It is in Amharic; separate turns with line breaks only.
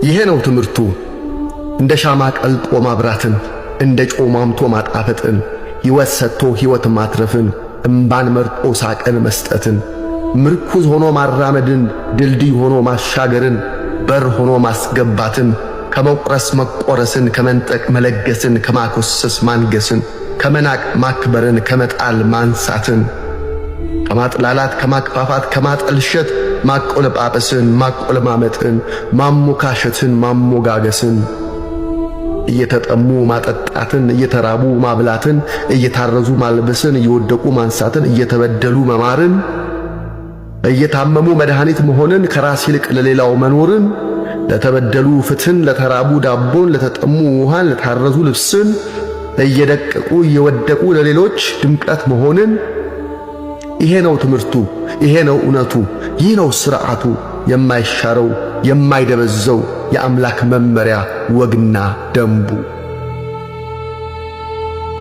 ይሄ ነው ትምህርቱ። እንደ ሻማ ቀልጦ ማብራትን፣ እንደ ጮማምቶ ማጣፈጥን፣ ሕይወት ሰጥቶ ሕይወት ማትረፍን፣ እምባን መርጦ ሳቅን መስጠትን፣ ምርኩዝ ሆኖ ማራመድን፣ ድልድይ ሆኖ ማሻገርን፣ በር ሆኖ ማስገባትን፣ ከመቁረስ መቆረስን፣ ከመንጠቅ መለገስን፣ ከማኮሰስ ማንገስን፣ ከመናቅ ማክበርን፣ ከመጣል ማንሳትን፣ ከማጥላላት ከማክፋፋት ከማጠልሸት ማቆለጳጰስን፣ ማቆለማመጥን፣ ማሞካሸትን፣ ማሞጋገስን፣ እየተጠሙ ማጠጣትን፣ እየተራቡ ማብላትን፣ እየታረዙ ማልበስን፣ እየወደቁ ማንሳትን፣ እየተበደሉ መማርን፣ እየታመሙ መድኃኒት መሆንን፣ ከራስ ይልቅ ለሌላው መኖርን፣ ለተበደሉ ፍትህን፣ ለተራቡ ዳቦን፣ ለተጠሙ ውሃን፣ ለታረዙ ልብስን፣ እየደቀቁ እየወደቁ ለሌሎች ድምቀት መሆንን። ይሄ ነው ትምህርቱ፣ ይሄ ነው እውነቱ፣ ይህ ነው ሥርዓቱ፣ የማይሻረው የማይደበዘው የአምላክ መመሪያ ወግና ደንቡ።